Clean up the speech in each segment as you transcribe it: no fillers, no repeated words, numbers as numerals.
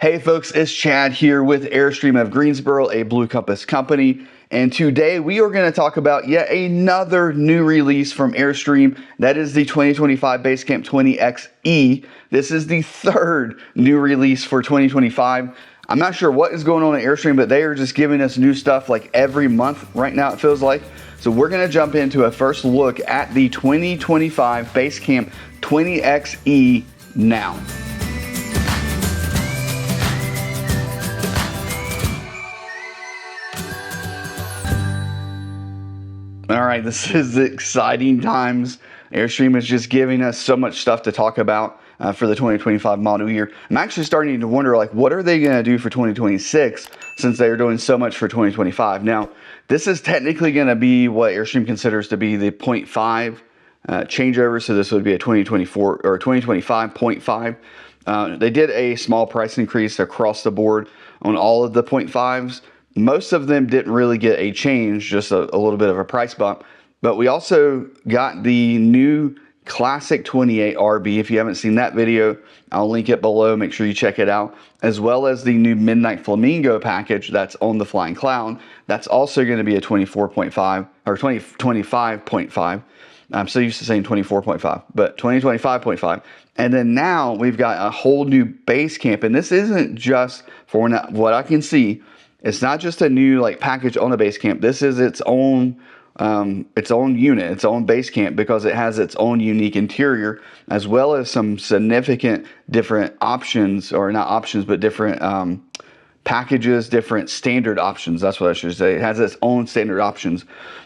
Hey folks, it's Chad here with Airstream of Greensboro, a Blue Compass company. And today we are going to talk about yet another new release from Airstream. That is the 2025 Basecamp 20XE. This is the third new release for 2025. I'm not sure what is going on at Airstream, but they are just giving us new stuff like every month right now, it feels like. So we're going to jump into a first look at the 2025 Basecamp 20XE now. All right, this is exciting times. Airstream is just giving us so much stuff to talk about for the 2025 model year. I'm actually starting to wonder, like, what are they going to do for 2026 since they are doing so much for 2025? Now, this is technically going to be what Airstream considers to be the 0.5 changeover. So this would be a 2024 or 2025 0.5. They did a small price increase across the board on all of the 0.5s. Most of them didn't really get a change, just a little bit of a price bump. But we also got the new Classic 28 RB. If you haven't seen that video, I'll link it below. Make sure you check it out. As well as the new Midnight Flamingo package that's on the Flying Cloud. That's also going to be a 24.5 or 2025.5. I'm so used to saying 24.5, but 2025.5. And then now we've got a whole new Basecamp. And this isn't just, for what I can see, it's not just a new package on a Basecamp. This is its own unit, its own Basecamp, because it has its own unique interior, as well as some significant different options, or not options, but different packages, different standard options. That's what I should say. It has its own standard options.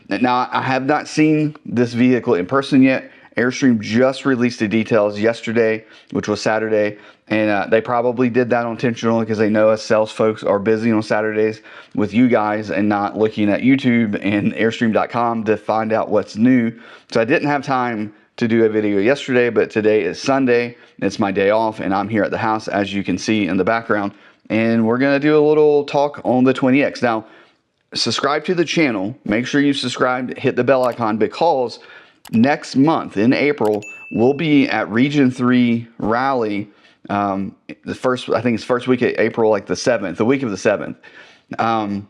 Now, I have not seen this vehicle in person yet. Airstream just released the details yesterday, which was Saturday, and they probably did that intentionally because they know us sales folks are busy on Saturdays with you guys and not looking at YouTube and Airstream.com to find out what's new. So I didn't have time to do a video yesterday, but today is Sunday. It's my day off, and I'm here at the house, as you can see in the background, and we're going to do a little talk on the 20X. Now, subscribe to the channel. Make sure you subscribe, hit the bell icon, because next month in April, we'll be at Region 3 Rally. I think it's first week of April, like the 7th, the week of the 7th. And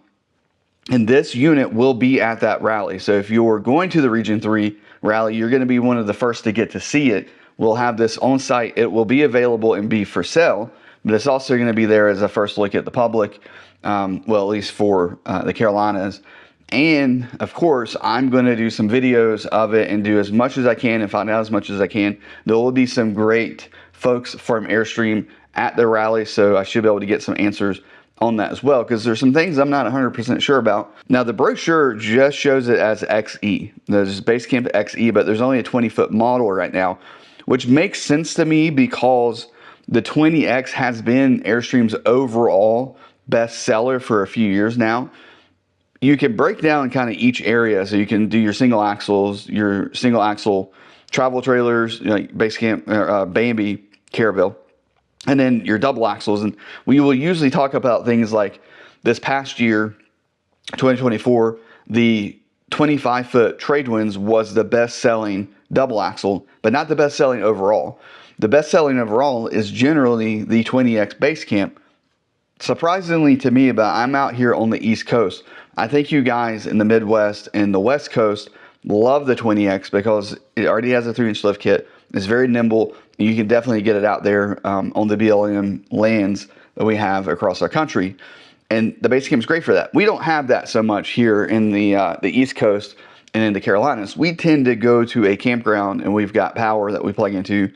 this unit will be at that rally. So if you're going to the Region 3 Rally, you're going to be one of the first to get to see it. We'll have this on site. It will be available and be for sale, but it's also going to be there as a first look at the public, well, at least for the Carolinas. And of course, I'm going to do some videos of it and do as much as I can and find out as much as I can. There will be some great folks from Airstream at the rally, so I should be able to get some answers on that as well, because there's some things I'm not 100% sure about. Now, the brochure just shows it as XE. There's Basecamp XE, but there's only a 20-foot model right now, which makes sense to me because the 20X has been Airstream's overall best seller for a few years now. You can break down kind of each area, so you can do your single axles, your single axle travel trailers, like Basecamp, Bambi, Caravelle, and then your double axles. And we will usually talk about things like this past year, 2024, the 25-foot Tradewinds was the best-selling double axle, but not the best-selling overall. The best-selling overall is generally the 20X Basecamp. Surprisingly to me, but I'm out here on the East Coast. I think you guys in the Midwest and the West Coast love the 20X because it already has a 3-inch lift kit. It's very nimble. You can definitely get it out there on the BLM lands that we have across our country. And the Basecamp is great for that. We don't have that so much here in the East Coast and in the Carolinas. We tend to go to a campground and we've got power that we plug into.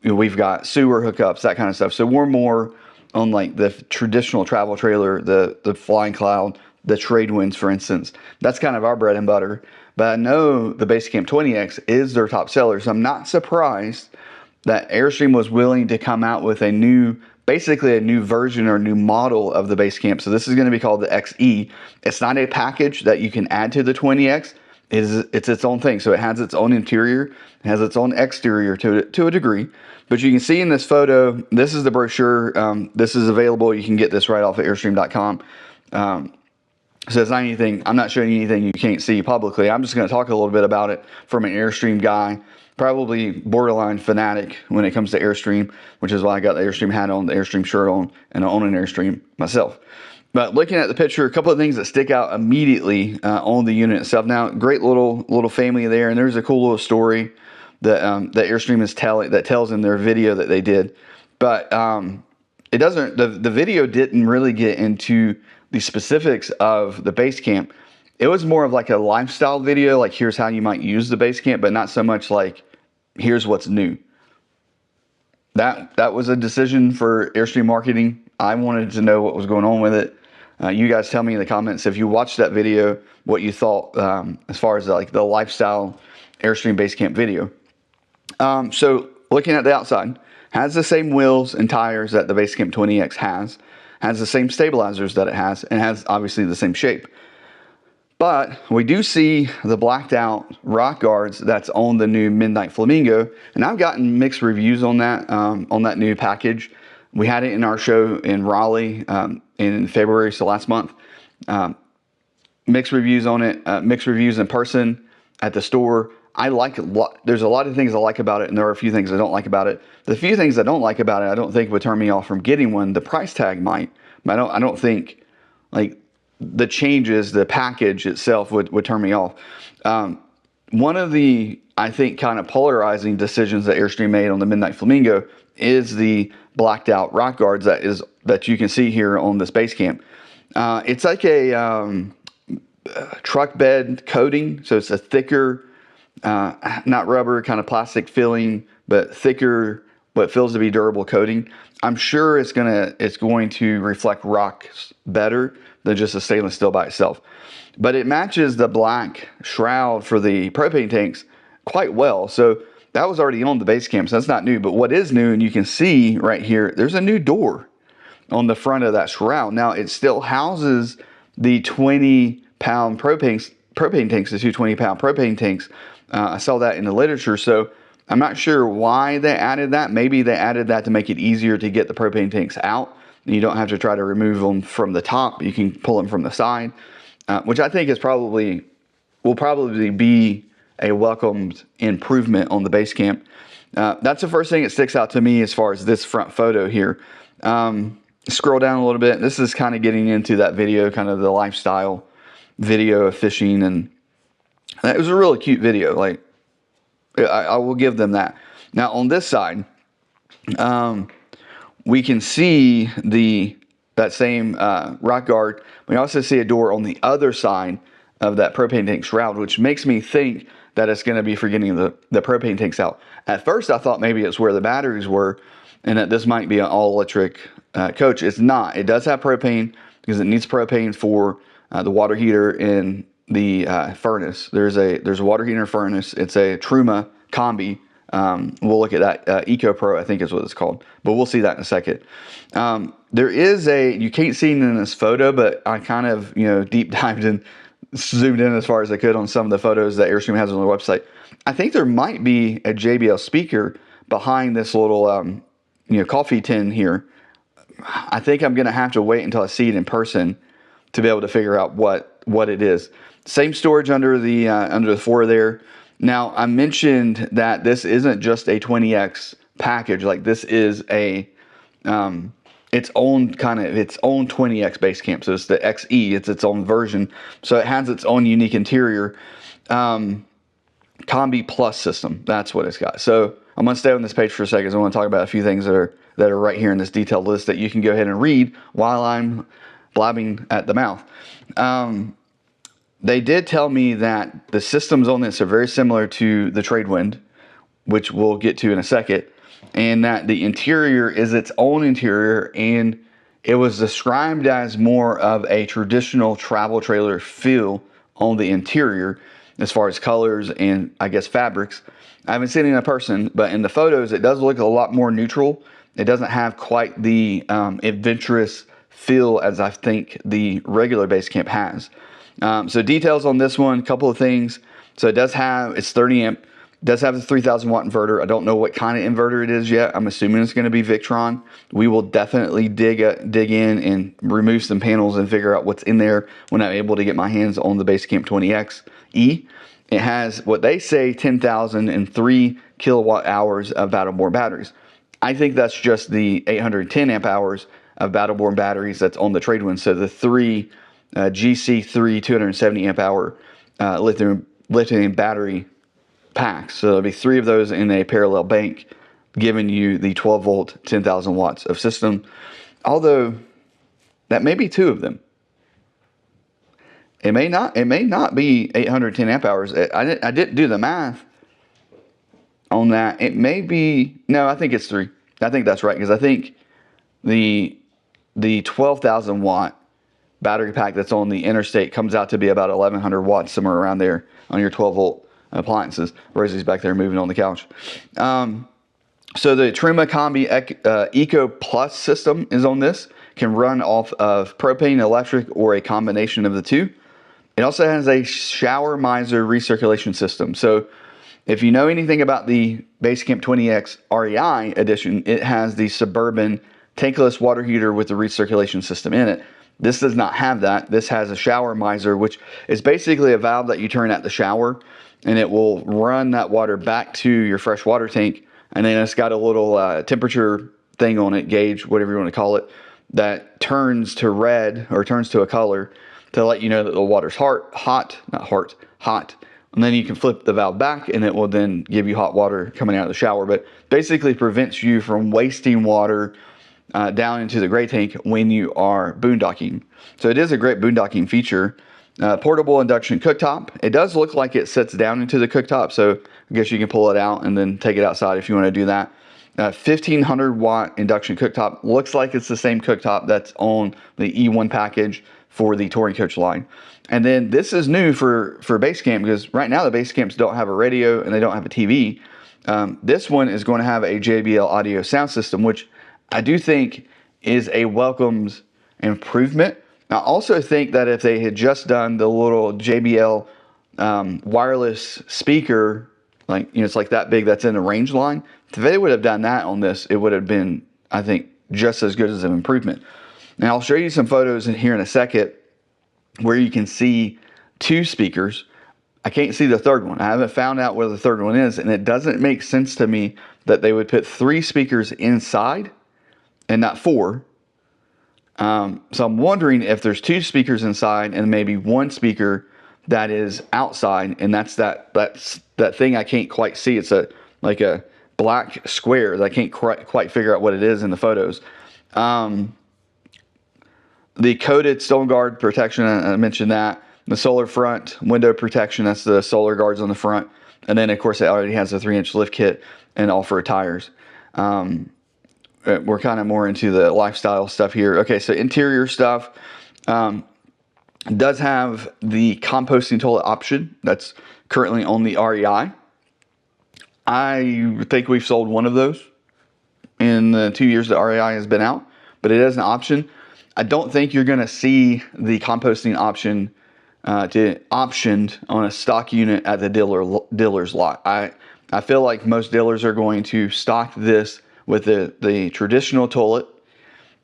We've got sewer hookups, that kind of stuff. So we're more on like the traditional travel trailer, the Flying Cloud, the Tradewinds, for instance. That's kind of our bread and butter. But I know the Basecamp 20X is their top seller, so I'm not surprised that Airstream was willing to come out with basically a new version or new model of the Basecamp. So this is going to be called the XE. It's not a package that you can add to the 20X. It's its own thing. So it has its own interior, it has its own exterior to a degree. But you can see in this photo, this is the brochure. This is available. You can get this right off of Airstream.com. So it's not anything, I'm not showing you anything you can't see publicly. I'm just going to talk a little bit about it from an Airstream guy, probably borderline fanatic when it comes to Airstream, which is why I got the Airstream hat on, the Airstream shirt on, and I own an Airstream myself. But looking at the picture, a couple of things that stick out immediately on the unit itself. Now, great little family there, and there's a cool little story that that Airstream is telling, that tells in their video that they did. But it doesn't. The video didn't really get into the specifics of the Basecamp. It was more of like a lifestyle video, like here's how you might use the Basecamp, but not so much like here's what's new. That was a decision for Airstream marketing. I wanted to know what was going on with it. You guys tell me in the comments if you watched that video what you thought as far as like the lifestyle Airstream Basecamp video. So looking at the outside, has the same wheels and tires that the Basecamp 20X has the same stabilizers that it has, and has obviously the same shape. But we do see the blacked out rock guards that's on the new Midnight Flamingo, and I've gotten mixed reviews on that new package. We had it in our show in Raleigh in February, so last month. Mixed reviews on it, mixed reviews in person at the store. I like a lot. There's a lot of things I like about it, and there are a few things I don't like about it. The few things I don't like about it, I don't think would turn me off from getting one. The price tag might, but I don't think like the changes, the package itself would turn me off. One of the, I think, kind of polarizing decisions that Airstream made on the Midnight Flamingo is the blacked out rock guards that you can see here on this Basecamp. It's like a truck bed coating, so it's a thicker, not rubber, kind of plastic filling, but thicker, what feels to be durable coating. I'm sure it's going to reflect rocks better than just a stainless steel by itself. But it matches the black shroud for the propane tanks quite well. So that was already on the Basecamp, so that's not new. But what is new, and you can see right here, there's a new door on the front of that shroud. Now, it still houses the 20-pound propane tanks, the two 20-pound propane tanks. I saw that in the literature, so I'm not sure why they added that. Maybe they added that to make it easier to get the propane tanks out. You don't have to try to remove them from the top. You can pull them from the side, which I think will probably be a welcomed improvement on the Basecamp. That's the first thing that sticks out to me as far as this front photo here. Scroll down a little bit. This is kind of getting into that video, kind of the lifestyle video of fishing, and it was a really cute video. Like, I will give them that. Now on this side, we can see that same rock guard. We also see a door on the other side of that propane tank shroud, which makes me think that it's going to be for getting the propane tanks out. At first, I thought maybe it's where the batteries were, and that this might be an all-electric coach. It's not. It does have propane because it needs propane for the water heater in the furnace. There's a water heater furnace. It's a Truma combi. We'll look at that. Eco Pro, I think is what it's called, but we'll see that in a second. There is you can't see it in this photo, but I kind of, deep dived in, zoomed in as far as I could on some of the photos that Airstream has on their website. I think there might be a JBL speaker behind this little, coffee tin here. I think I'm going to have to wait until I see it in person to be able to figure out what it is. Same storage under the floor there. Now, I mentioned that this isn't just a 20X package. Like, this is a its own 20X Basecamp. So it's the XE. It's its own version. So it has its own unique interior. Combi Plus system. That's what it's got. So I'm going to stay on this page for a second. I want to talk about a few things that are right here in this detailed list that you can go ahead and read while I'm blabbing at the mouth. They did tell me that the systems on this are very similar to the Tradewind, which we'll get to in a second, and that the interior is its own interior, and it was described as more of a traditional travel trailer feel on the interior as far as colors and, I guess, fabrics. I haven't seen it in person, but in the photos, it does look a lot more neutral. It doesn't have quite the adventurous feel as I think the regular Basecamp has. So details on this one, a couple of things. So it does have, it's 30 amp. Does have the 3,000 watt inverter. I don't know what kind of inverter it is yet. I'm assuming it's going to be Victron. We will definitely dig in and remove some panels and figure out what's in there when I'm able to get my hands on the Basecamp 20X E. It has what they say 10,003 kilowatt hours of battle-borne batteries. I think that's just the 810 amp hours of battle-borne batteries that's on the Tradewinds. So the three GC3 270 amp hour lithium battery packs. So there'll be 3 of those in a parallel bank, giving you the 12 volt, 10,000 watts of system. Although that may be 2 of them. It may not be 810 amp hours. I didn't do the math on that. It may be, no, I think it's 3. I think that's right, because I think the 12,000 watt battery pack that's on the Interstate comes out to be about 1,100 watts, somewhere around there on your 12 volt appliances. Rosie's back there moving on the couch. So the Truma Combi Eco Plus system is on this. Can run off of propane, electric, or a combination of the two. It also has a shower miser recirculation system. So if you know anything about the Basecamp 20X REI edition, it has the Suburban tankless water heater with the recirculation system in it. This does not have that. This has a shower miser, which is basically a valve that you turn at the shower, and it will run that water back to your fresh water tank. And then it's got a little temperature thing on it, gauge, whatever you want to call it, that turns to red or turns to a color to let you know that the water's hot. And then you can flip the valve back and it will then give you hot water coming out of the shower. But basically prevents you from wasting water down into the gray tank when you are boondocking. So it is a great boondocking feature. Portable induction cooktop. It does look like it sits down into the cooktop, so I guess you can pull it out and then take it outside if you want to do that. 1,500 watt induction cooktop. Looks like it's the same cooktop that's on the E1 package for the touring coach line. And then this is new for Basecamp, because right now the Basecamps don't have a radio and they don't have a TV. This one is going to have a JBL audio sound system, which I do think is a welcomed improvement. I also think that if they had just done the little JBL wireless speaker, like, it's like that big, that's in the range line, if they would have done that on this, it would have been, I think, just as good as an improvement. Now I'll show you some photos in here in a second where you can see 2 speakers. I can't see the third one. I haven't found out where the third one is, and it doesn't make sense to me that they would put 3 speakers inside and not 4. So I'm wondering if there's 2 speakers inside and maybe 1 speaker that is outside, and that's that thing I can't quite see. It's like a black square that I can't quite figure out what it is in the photos. The coated stone guard protection, I mentioned that. The solar front window protection, that's the solar guards on the front. And then, of course, it already has a 3-inch lift kit and all-for tires. We're kind of more into the lifestyle stuff here. Okay, so interior stuff. Does have the composting toilet option that's currently on the REI. I think we've sold one of those in the 2 years that REI has been out, but it is an option. I don't think you're going to see the composting option optioned on a stock unit at the dealer's lot. I feel like most dealers are going to stock this with the traditional toilet,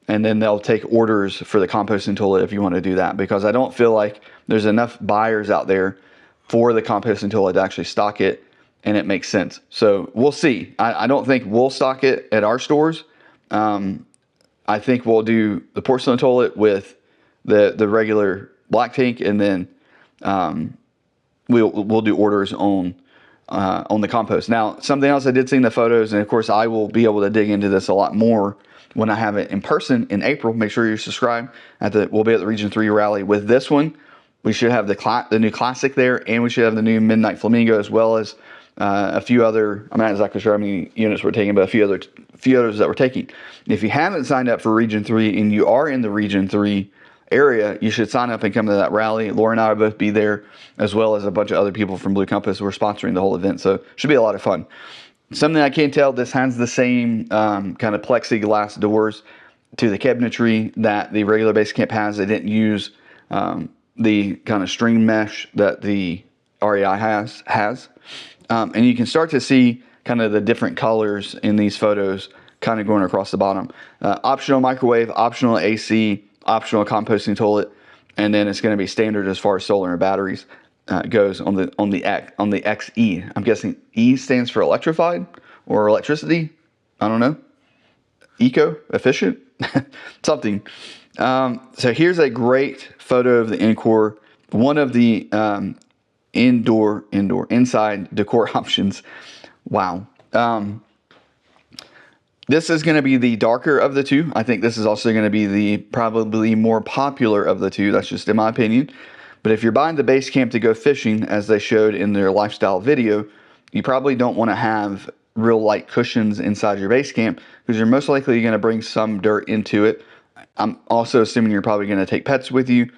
and then they'll take orders for the composting toilet if you want to do that, because I don't feel like there's enough buyers out there for the composting toilet to actually stock it, and it makes sense. So we'll see. I don't think we'll stock it at our stores. I think we'll do the porcelain toilet with the regular black tank, and then we'll do orders on the compost. Now, something else I did see in the photos, and of course I will be able to dig into this a lot more when I have it in person in April. Make sure you're subscribed. We'll be at the Region 3 rally with this one. We should have the new Classic there, and we should have the new Midnight Flamingo, as well as a few other, I'm not exactly sure how many units we're taking, but a few others that we're taking. If you haven't signed up for Region 3 and you are in the Region 3 area, you should sign up and come to that rally. Laura and I will both be there, as well as a bunch of other people from Blue Compass who are sponsoring the whole event. So it should be a lot of fun. Something I can't tell, this has the same kind of plexiglass doors to the cabinetry that the regular Basecamp has. They didn't use the kind of string mesh that the REI has. And you can start to see kind of the different colors in these photos kind of going across the bottom. Optional microwave, optional AC, optional composting toilet, and then it's going to be standard as far as solar and batteries goes on the XE. I'm guessing E stands for electrified or electricity. I don't know. Eco, efficient, something. So here's a great photo of the Encore. One of the inside decor options. Wow. This is going to be the darker of the two. I think this is also going to be the probably more popular of the two. That's just in my opinion. But if you're buying the Basecamp to go fishing, as they showed in their lifestyle video, you probably don't want to have real light cushions inside your Basecamp because you're most likely going to bring some dirt into it. I'm also assuming you're probably going to take pets with you.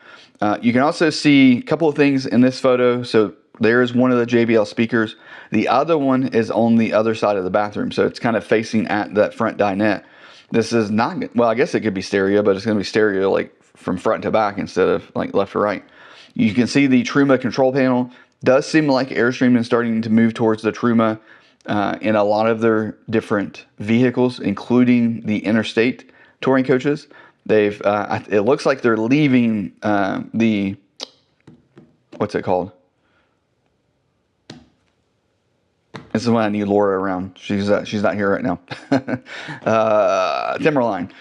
You can also see a couple of things in this photo. So there's one of the JBL speakers. The other one is on the other side of the bathroom. So it's kind of facing at that front dinette. This is not, well, I guess it could be stereo, but it's going to be stereo like from front to back instead of like left to right. You can see the Truma control panel. Does seem like Airstream is starting to move towards the Truma in a lot of their different vehicles, including the interstate touring coaches. They've, it looks like they're leaving the, what's it called? This is when I need Laura around. She's not here right now. Timberline.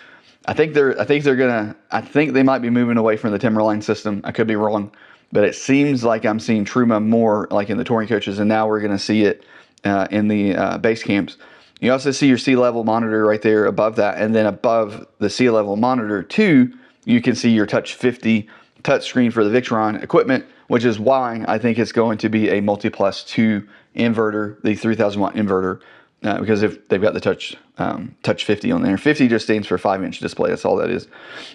I think they might be moving away from the Timberline system. I could be wrong, but it seems like I'm seeing Truma more like in the touring coaches, and now we're going to see it in the Basecamps. You also see your sea level monitor right there above that, and then above the sea level monitor too, you can see your Touch 50 touchscreen for the Victron equipment, which is why I think it's going to be a Multi-Plus 2 inverter, the 3000 watt inverter, because if they've got the Touch 50 on there. 50 just stands for 5-inch display. That's all that is.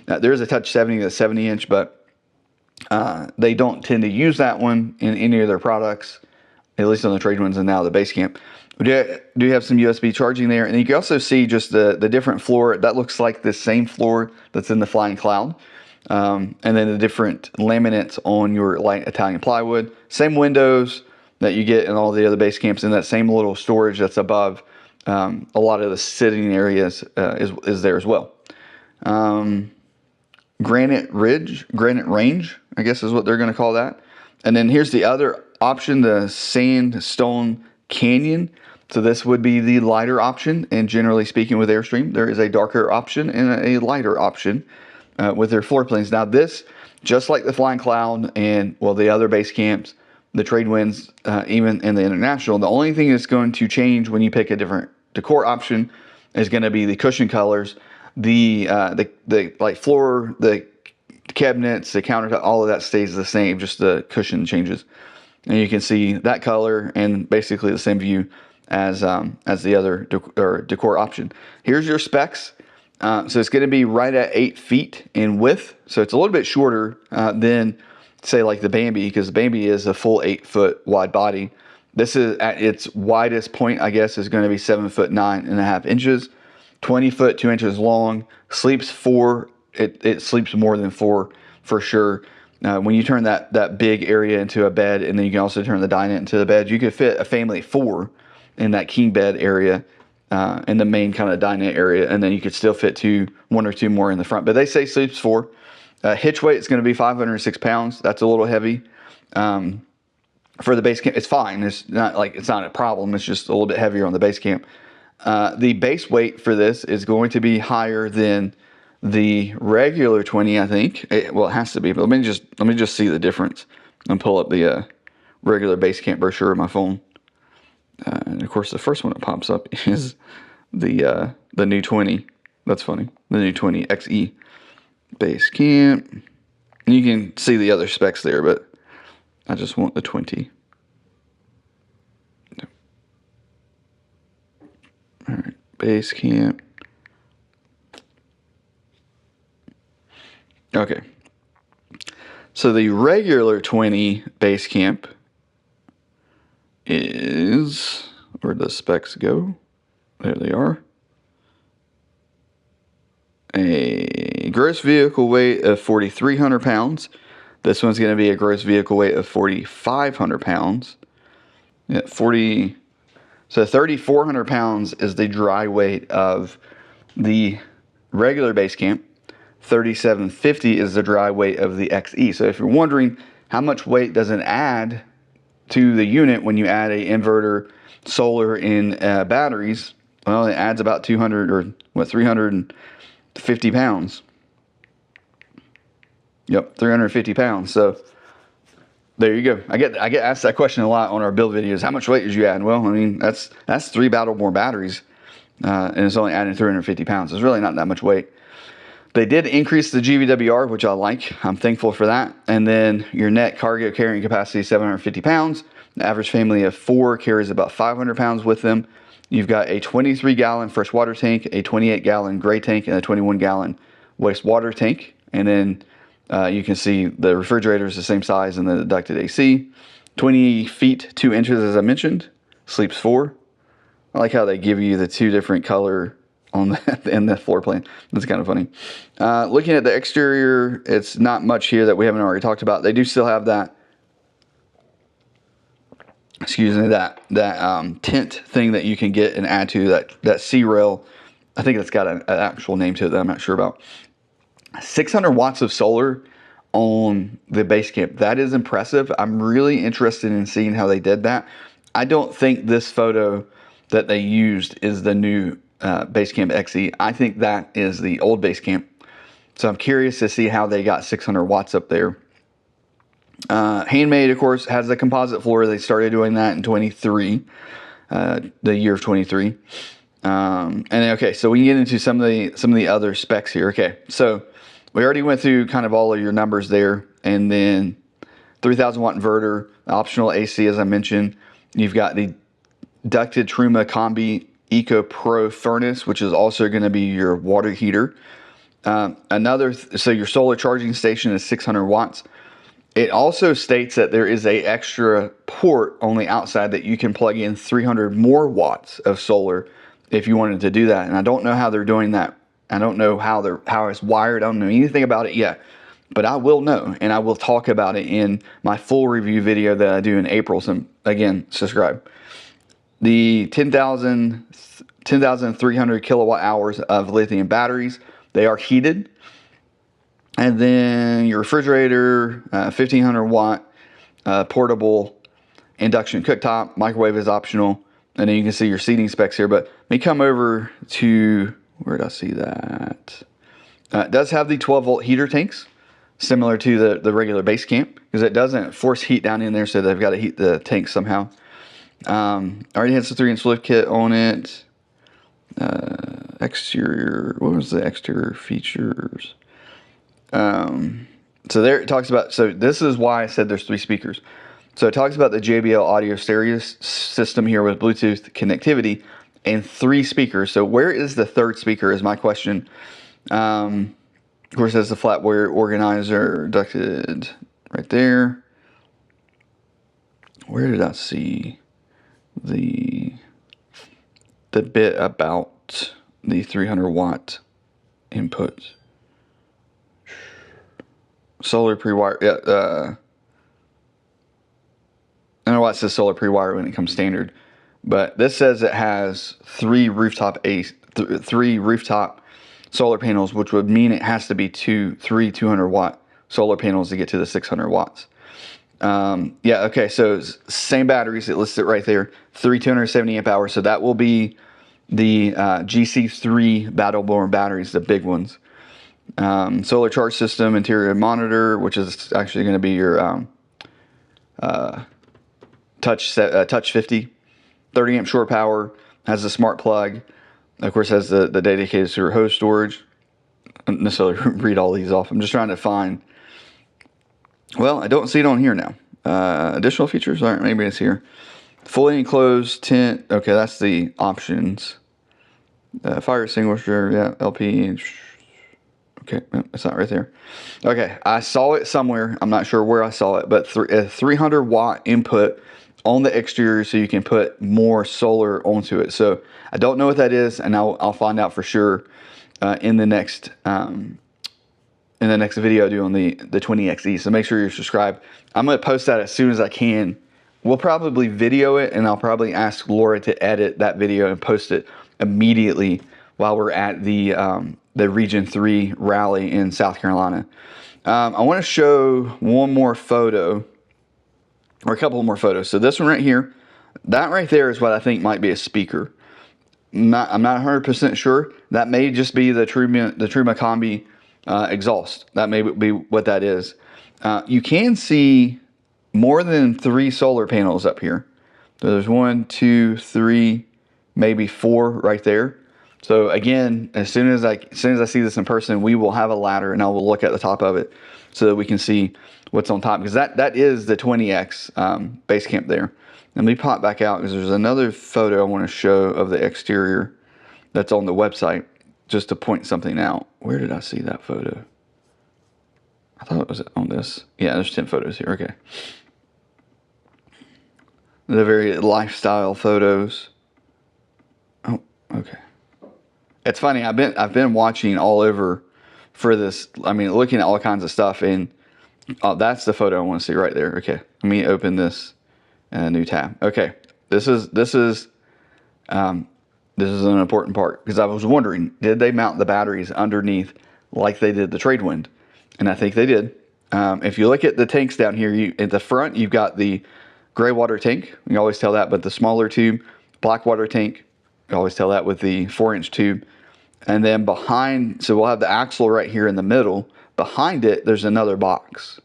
There is a Touch 70 that's 70-inch, but they don't tend to use that one in any of their products, at least on the trade ones and now the Basecamp. We do have some USB charging there, and you can also see just the different floor. That looks like the same floor that's in the Flying Cloud. And then the different laminates on your light Italian plywood. Same windows that you get in all the other Basecamps, and that same little storage that's above a lot of the sitting areas is there as well. Granite Range, I guess is what they're going to call that. And then here's the other option, the Sandstone Canyon. So this would be the lighter option, and generally speaking with Airstream, there is a darker option and a lighter option with their floor plans. Now this, just like the Flying Cloud and, well, the other Basecamps, the trade winds, even in the International, the only thing that's going to change when you pick a different decor option is going to be the cushion colors, the like floor, the cabinets, the countertop, all of that stays the same, just the cushion changes. And you can see that color and basically the same view as the other decor option. Here's your specs. So it's going to be right at 8 feet in width. So it's a little bit shorter than, say, like the Bambi, because the Bambi is a full 8-foot wide body. This is at its widest point, I guess, is going to be 7 foot 9.5 inches, 20 foot 2 inches long. Sleeps 4. It sleeps more than 4 for sure. When you turn that big area into a bed, and then you can also turn the dinette into the bed, you could fit a family of 4 in that king bed area, in the main kind of dinette area, and then you could still fit 1 or 2 more in the front. But they say sleeps 4. Hitch weight is going to be 506 pounds. That's a little heavy. For the Basecamp, it's fine. It's not a problem. It's just a little bit heavier on the Basecamp. The base weight for this is going to be higher than the regular 20, I think. Well, it has to be, but let me just see the difference. And pull up the regular Basecamp brochure on my phone. And of course, the first one that pops up is the new 20. That's funny. The new 20 XE Basecamp. You can see the other specs there, but I just want the 20. All right, Basecamp. Okay. So the regular 20 Basecamp is, where'd the specs go? There they are. A gross vehicle weight of 4,300 pounds. This one's going to be a gross vehicle weight of 4,500 pounds. Yeah, 40. So 3,400 pounds is the dry weight of the regular Basecamp. 3,750 is the dry weight of the XE. So if you're wondering how much weight does it add to the unit when you add a inverter, solar, and batteries, well, it adds about 200 or what, 350 pounds. Yep, 350 pounds. So there you go. I get asked that question a lot on our build videos. How much weight did you add? Well, I mean, that's 3 Battleborn batteries, and it's only adding 350 pounds. It's really not that much weight. They did increase the GVWR, which I like. I'm thankful for that. And then your net cargo carrying capacity is 750 pounds. The average family of 4 carries about 500 pounds with them. You've got a 23-gallon freshwater tank, a 28-gallon gray tank, and a 21-gallon wastewater tank. And then you can see the refrigerator is the same size and the ducted AC. 20 feet 2 inches, as I mentioned. Sleeps 4. I like how they give you the 2 different color on the, in the floor plan. That's kind of funny. Looking at the exterior, it's not much here that we haven't already talked about. They do still have that, excuse me, that tent thing that you can get and add to that C-rail. I think it's got an actual name to it that I'm not sure about. 600 watts of solar on the Basecamp. That is impressive. I'm really interested in seeing how they did that. I don't think this photo that they used is the new Basecamp Xe. I think that is the old Basecamp. So I'm curious to see how they got 600 watts up there. Handmade, of course, has a composite floor. They started doing that in 23, the year of 23. And okay, so we can get into some of the other specs here. Okay, so we already went through kind of all of your numbers there, and then 3,000 watt inverter, optional AC, as I mentioned. You've got the ducted Truma Combi Eco Pro furnace, which is also going to be your water heater. So your solar charging station is 600 watts. It also states that there is a extra port on the outside that you can plug in 300 more watts of solar if you wanted to do that. And I don't know how they're doing that. I don't know how it's wired. I don't know anything about it yet, but I will know, and I will talk about it in my full review video that I do in April. So again, subscribe. The 10,300 kilowatt hours of lithium batteries. They are heated. And then your refrigerator, 1,500 watt portable induction cooktop. Microwave is optional. And then you can see your seating specs here. But let me come over to, where did I see that? It does have the 12-volt heater tanks, similar to the regular Basecamp, because it doesn't force heat down in there, so they've got to heat the tank somehow. Already has the 3-inch lift kit on it. Exterior, what was the exterior features? So there it talks about, so this is why I said there's 3 speakers. So it talks about the JBL audio stereo system here with Bluetooth connectivity and 3 speakers. So where is the 3rd speaker is my question. Of course, there's the flatware organizer ducted right there. Where did I see the bit about the 300 watt input? Solar pre-wire, yeah. I don't know why it says solar pre-wire when it comes standard, but this says it has 3 rooftop solar panels, which would mean it has to be 3 200 watt solar panels to get to the 600 watts. Yeah, okay, so same batteries, it lists it right there, 3 270 amp hours, so that will be the GC3 Battleborn batteries, the big ones. Solar charge system, interior monitor, which is actually going to be your Touch 50, 30 amp shore power, has a smart plug, of course has the dedicated sewer hose storage. I don't necessarily read all these off. I'm just trying to find, well, I don't see it on here now. Additional features, all right, maybe it's here. Fully enclosed tent, okay, that's the options. Fire extinguisher, yeah, LP, okay, it's not right there. Okay, I saw it somewhere. I'm not sure where I saw it, but a 300 watt input on the exterior so you can put more solar onto it. So I don't know what that is, and I'll find out for sure in the next video I do on the 20XE. So make sure you're subscribed. I'm going to post that as soon as I can we'll probably video it, and I'll probably ask Laura to edit that video and post it immediately while we're at the Region 3 rally in South Carolina. I want to show one more photo, or a couple more photos. So this one right here, that right there is what I think might be a speaker. I'm not 100% sure. That may just be the Truma Combi exhaust. That may be what that is. You can see more than 3 solar panels up here. So there's 1, 2, 3, maybe 4 right there. So again, as soon as I see this in person, we will have a ladder and I will look at the top of it so that we can see what's on top, because that is the 20X Basecamp there. Let me pop back out because there's another photo I want to show of the exterior that's on the website, just to point something out. Where did I see that photo? I thought it was on this. Yeah, there's 10 photos here. Okay. The very lifestyle photos. Oh, okay. It's funny. I've been watching all over for this. I mean, looking at all kinds of stuff, and oh, that's the photo I want to see right there. Okay, let me open this new tab. Okay, this is an important part, because I was wondering, did they mount the batteries underneath like they did the Tradewind? And I think they did. If you look at the tanks down here, at the front, you've got the gray water tank. You always tell that, but the smaller tube, black water tank, you always tell that with the 4-inch tube. And then behind, so we'll have the axle right here in the middle. Behind it, there's another box.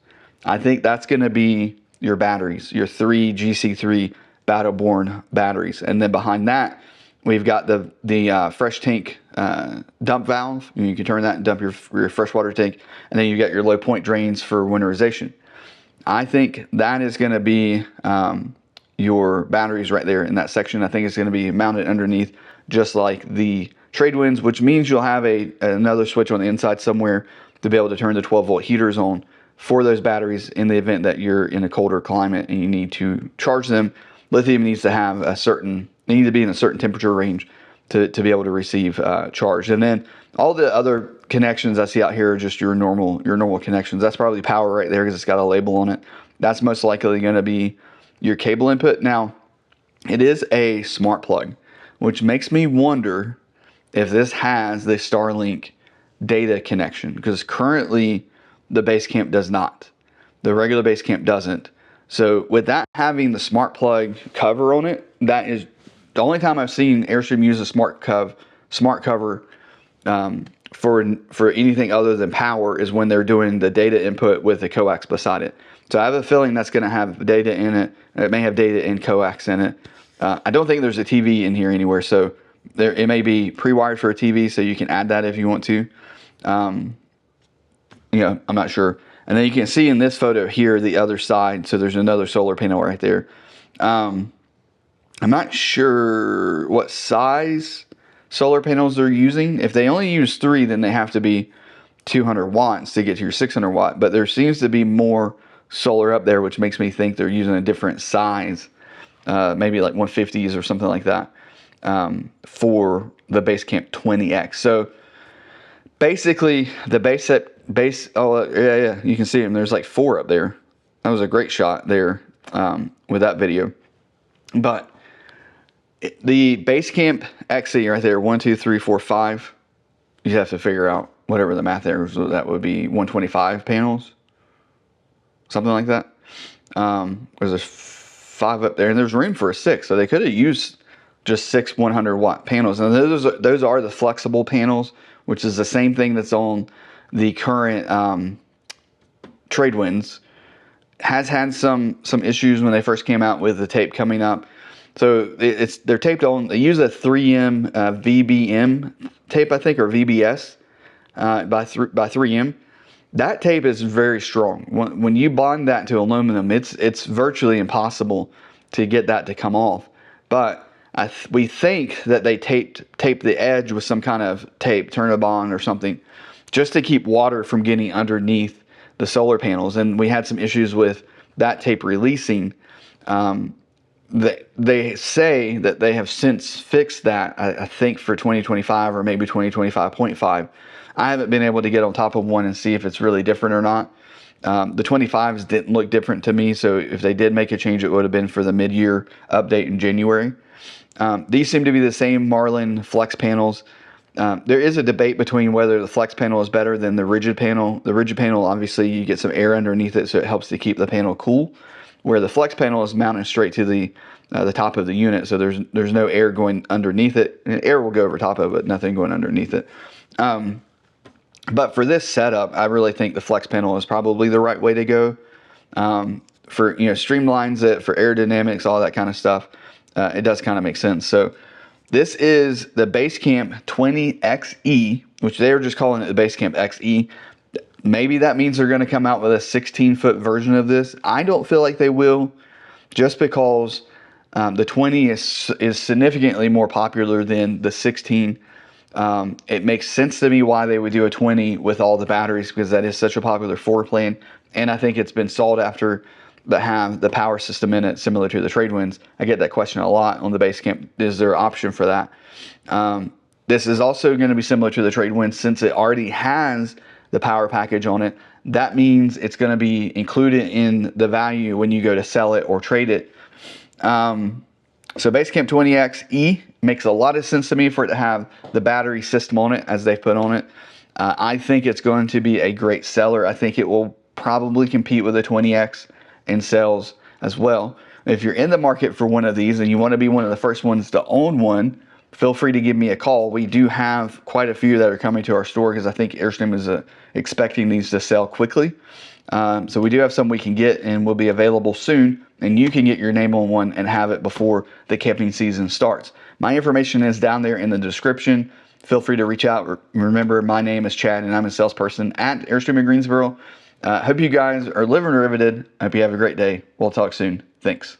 I think that's going to be your batteries, your 3 GC3 Battleborn batteries. And then behind that, we've got the fresh tank dump valve. You can turn that and dump your freshwater tank. And then you've got your low point drains for winterization. I think that is going to be your batteries right there in that section. I think it's going to be mounted underneath, just like the Tradewinds, which means you'll have another switch on the inside somewhere to be able to turn the 12-volt heaters on for those batteries in the event that you're in a colder climate and you need to charge them. Lithium needs to have they need to be in a certain temperature range to be able to receive charge. And then all the other connections I see out here are just your normal connections. That's probably power right there because it's got a label on it. That's most likely going to be your cable input. Now, it is a smart plug, which makes me wonder if this has the Starlink data connection, because currently the Basecamp does not. The regular Basecamp doesn't. So with that having the smart plug cover on it, that is the only time I've seen Airstream use a smart cover for anything other than power is when they're doing the data input with the coax beside it. So I have a feeling that's going to have data in it. It may have data and coax in it. I don't think there's a TV in here anywhere, so it may be pre-wired for a TV, so you can add that if you want to. I'm not sure. And then you can see in this photo here the other side, so there's another solar panel right there. I'm not sure what size solar panels they're using. If they only use 3, then they have to be 200 watts to get to your 600 watt. But there seems to be more solar up there, which makes me think they're using a different size, maybe like 150s or something like that, for the Basecamp 20X. So basically, the you can see them. There's like 4 up there. That was a great shot there with that video. But the Basecamp Xe right there, 1, 2, 3, 4, 5. You have to figure out whatever the math there is. So that would be 125 panels, something like that. There's 5 up there, and there's room for a 6. So they could have used just 6 100-watt panels. And those are the flexible panels, which is the same thing that's on the current Tradewinds. Has had some issues when they first came out with the tape coming up. So they're taped on. They use a 3M VBM tape, I think, or VBS by 3M. That tape is very strong. When you bond that to aluminum, it's virtually impossible to get that to come off. But we think that they taped the edge with some kind of tape, Turnabond or something, just to keep water from getting underneath the solar panels. And we had some issues with that tape releasing. They say that they have since fixed that, I think, for 2025 or maybe 2025.5. I haven't been able to get on top of one and see if it's really different or not. The 25s didn't look different to me, so if they did make a change, it would have been for the mid-year update in January. These seem to be the same Marlin flex panels. There is a debate between whether the flex panel is better than the rigid panel. The rigid panel, obviously, you get some air underneath it, so it helps to keep the panel cool, where the flex panel is mounted straight to the top of the unit, so there's no air going underneath it. And air will go over top of it, nothing going underneath it. But for this setup, I really think the flex panel is probably the right way to go. For, streamlines it, for aerodynamics, all that kind of stuff. It does kind of make sense. So this is the Basecamp 20XE, which they're just calling it the Basecamp XE. Maybe that means they're going to come out with a 16-foot version of this. I don't feel like they will, just because the 20 is significantly more popular than the 16. It makes sense to me why they would do a 20 with all the batteries, because that is such a popular floor plan. And I think it's been sought after that have the power system in it, similar to the Tradewinds. I get that question a lot on the Basecamp. Is there an option for that? This is also going to be similar to the Tradewinds, since it already has the power package on it. That means it's going to be included in the value when you go to sell it or trade it. So Basecamp 20XE makes a lot of sense to me for it to have the battery system on it as they've put on it. I think it's going to be a great seller. I think it will probably compete with the 20X in sales as well. If you're in the market for one of these and you want to be one of the first ones to own one, feel free to give me a call. We do have quite a few that are coming to our store, because I think Airstream is expecting these to sell quickly. So we do have some we can get, and will be available soon, and you can get your name on one and have it before the camping season starts. My information is down there in the description. Feel free to reach out. Remember, my name is Chad, and I'm a salesperson at Airstream in Greensboro. Hope you guys are living riveted. Hope you have a great day. We'll talk soon. Thanks.